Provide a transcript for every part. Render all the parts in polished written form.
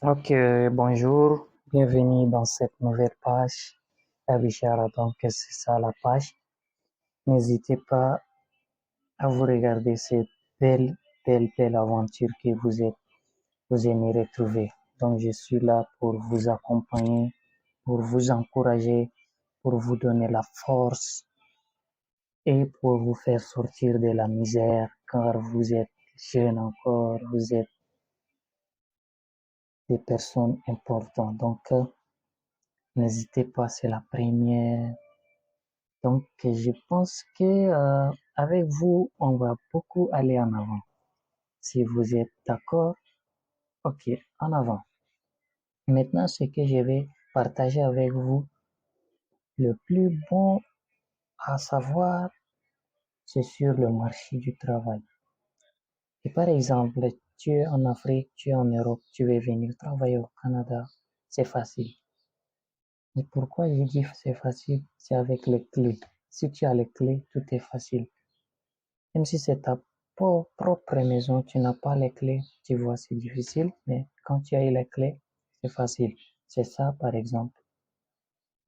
Ok, bonjour, bienvenue dans cette nouvelle page. Abishara, donc c'est ça la page. N'hésitez pas à vous regarder cette belle aventure que vous aimez retrouver. Donc je suis là pour vous accompagner, pour vous encourager, pour vous donner la force et pour vous faire sortir de la misère car vous êtes jeune encore, vous êtes des personnes importantes. Donc n'hésitez pas, c'est la première. Donc, je pense que avec vous, on va beaucoup aller en avant. Si vous êtes d'accord, ok, en avant. Maintenant, ce que je vais partager avec vous, le plus bon à savoir, c'est sur le marché du travail. Et par exemple, tu es en Afrique, tu es en Europe, tu veux venir travailler au Canada, c'est facile. Et pourquoi je dis c'est facile? C'est avec les clés. Si tu as les clés, tout est facile. Même si c'est ta propre maison, tu n'as pas les clés, tu vois, c'est difficile, mais quand tu as eu les clés, c'est facile. C'est ça, par exemple.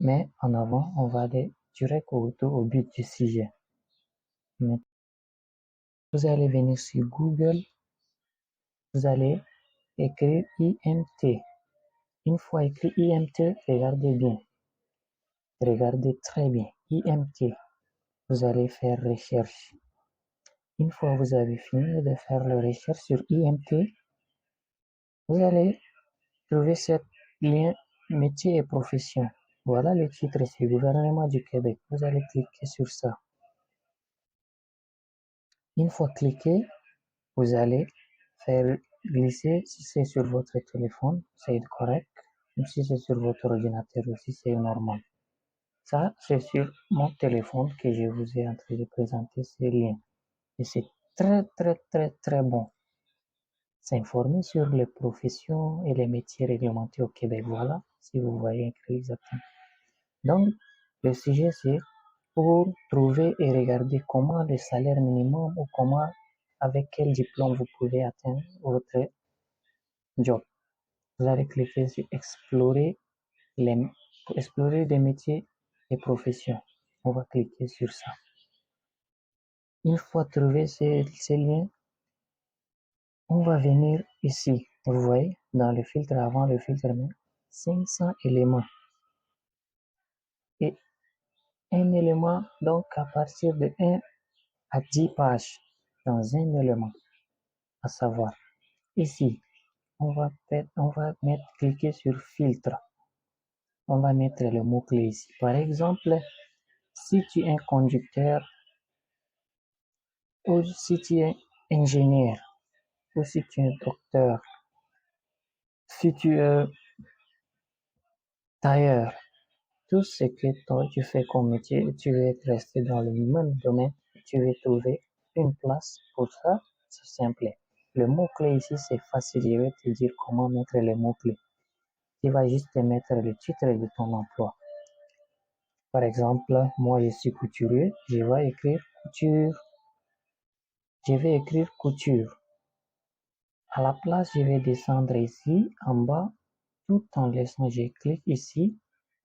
Mais en avant, on va aller direct au but du sujet. Mais vous allez venir sur Google, vous allez écrire IMT. Une fois écrit IMT, regardez bien, regardez très bien. IMT, vous allez faire recherche. Une fois vous avez fini de faire la recherche sur IMT, vous allez trouver ce lien métier et profession. Voilà le titre, c'est gouvernement du Québec. Vous allez cliquer sur ça. Une fois cliqué, vous allez faire glisser, si c'est sur votre téléphone, c'est correct. Même si c'est sur votre ordinateur aussi, c'est normal. Ça, c'est sur mon téléphone que je vous ai en train de présenter ces liens. Et c'est très bon. S'informer sur les professions et les métiers réglementés au Québec. Voilà, si vous voyez écrit exactement. Donc, le sujet, c'est pour trouver et regarder comment le salaire minimum ou comment, avec quel diplôme vous pouvez atteindre votre job. Vous allez cliquer sur les, explorer des métiers et professions. On va cliquer sur ça. Une fois trouvé ces liens, on va venir ici. Vous voyez, dans le filtre avant le filtre même, 500 éléments. Et un élément, donc à partir de 1 à 10 pages dans un élément, à savoir ici, on va mettre, cliquer sur filtre. On va mettre le mot-clé ici. Par exemple, si tu es un conducteur ou si tu es ingénieur ou si tu es docteur, si tu es tailleur, tout ce que toi tu fais comme métier, tu veux rester dans le même domaine, tu veux trouver une place pour ça, c'est simple. Le mot-clé ici, c'est facile. Je vais te dire comment mettre le mot-clé. Tu vas juste mettre le titre de ton emploi. Par exemple, moi je suis couturier, je vais écrire couture. Je vais écrire couture. À la place, je vais descendre ici en bas tout en laissant, je clique ici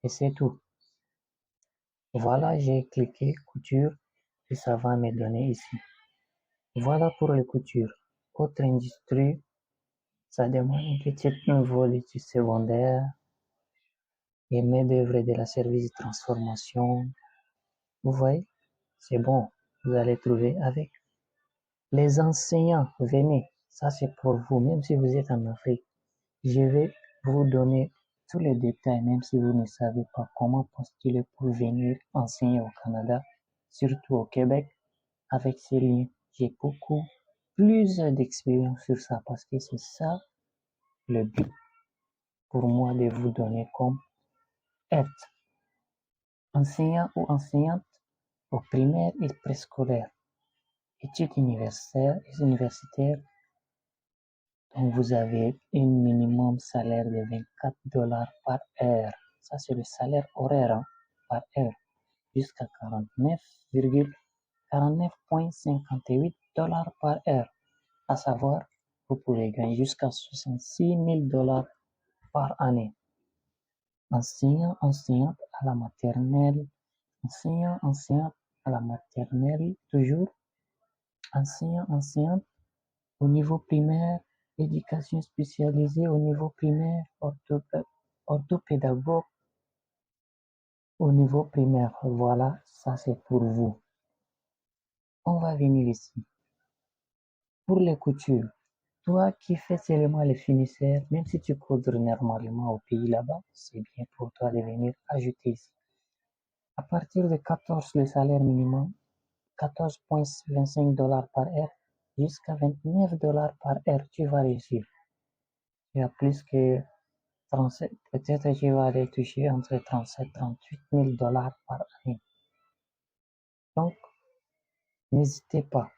et c'est tout. Voilà, j'ai cliqué couture et ça va me donner ici. Voilà pour les coutures. Autre industrie, ça demande un petit niveau d'études secondaires et main-d'œuvre de la service de transformation. Vous voyez, c'est bon. Vous allez trouver avec les enseignants. Venez, ça c'est pour vous, même si vous êtes en Afrique. Je vais vous donner tous les détails, même si vous ne savez pas comment postuler pour venir enseigner au Canada, surtout au Québec, avec ces liens. J'ai beaucoup plus d'expérience sur ça parce que c'est ça le but pour moi de vous donner comme aide. Enseignant ou enseignante au primaire et préscolaire, études universitaires, donc vous avez un minimum salaire de 24 dollars par heure. Ça, c'est le salaire horaire par heure. Jusqu'à 49,58 dollars par heure. À savoir, vous pouvez gagner jusqu'à 66 000 dollars par année. Enseignant, enseignante à la maternelle, enseignant, enseignante à la maternelle, toujours, enseignant, enseignante au niveau primaire, éducation spécialisée au niveau primaire, orthopédagogue au niveau primaire. Voilà, ça c'est pour vous. On va venir ici. Pour les coutures, toi qui fais seulement les finisseurs, même si tu coudres normalement au pays là-bas, c'est bien pour toi de venir ajouter ici. À partir de 14, le salaire minimum, 14,25 $ par heure jusqu'à 29 $ par heure, tu vas réussir. Il y a plus que 37, peut-être tu vas aller toucher entre 37 et 38 000 $ par année. Donc, n'hésitez pas.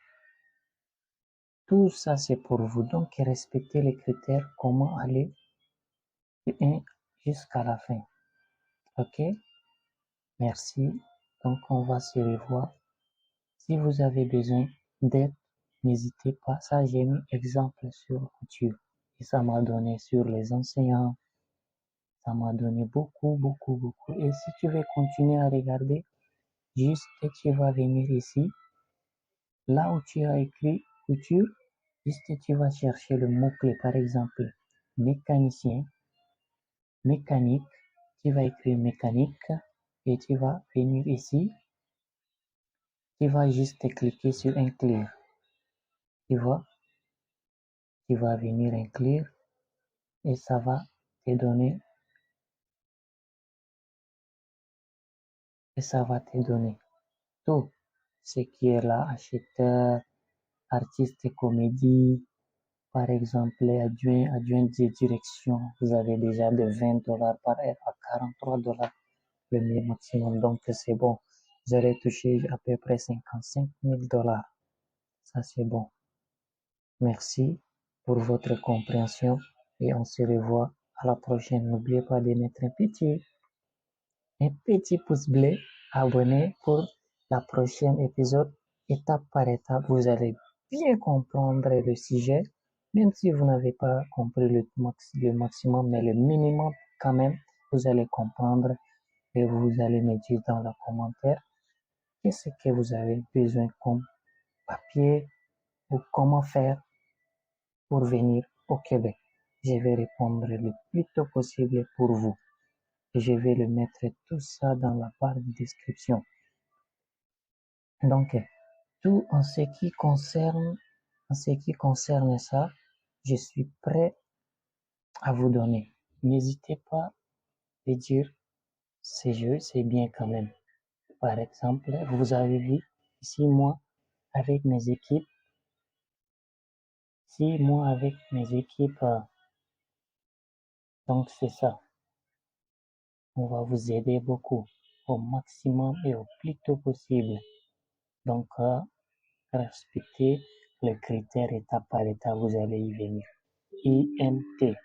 Tout ça, c'est pour vous. Donc, respectez les critères, comment aller de 1 jusqu'à la fin. OK? Merci. Donc, on va se revoir. Si vous avez besoin d'aide, n'hésitez pas. Ça, j'ai mis exemple sur couture. Et ça m'a donné sur les enseignants. Ça m'a donné beaucoup, beaucoup, beaucoup. Et si tu veux continuer à regarder, juste tu vas venir ici. Là où tu as écrit couture, juste tu vas chercher le mot-clé. Par exemple, mécanicien, mécanique. Tu vas écrire mécanique et tu vas venir ici. Tu vas juste cliquer sur inclure. Tu vois, tu vas venir inclure et ça va te donner tout ce qui est là, acheteur, artiste et comédie, par exemple, adjoint de direction, vous avez déjà de 20 $ par heure à 43 $ le maximum, donc c'est bon. Vous allez toucher à peu près 55 000 $. Ça, c'est bon. Merci pour votre compréhension et on se revoit à la prochaine. N'oubliez pas de mettre un petit pouce bleu, abonné pour la prochaine épisode. Étape par étape, vous allez bien comprendre le sujet, même si vous n'avez pas compris le maximum, mais le minimum quand même, vous allez comprendre et vous allez me dire dans le commentaire qu'est-ce que vous avez besoin comme papier ou comment faire pour venir au Québec. Je vais répondre le plus tôt possible pour vous. Je vais le mettre tout ça dans la barre de description. Donc, tout en ce qui concerne ça, je suis prêt à vous donner. N'hésitez pas à dire ces jeux, c'est bien quand même. Par exemple, vous avez vu ici moi avec mes équipes, donc c'est ça. On va vous aider beaucoup au maximum et au plus tôt possible. Donc, respectez les critères étape par étape, vous allez y venir. IMT.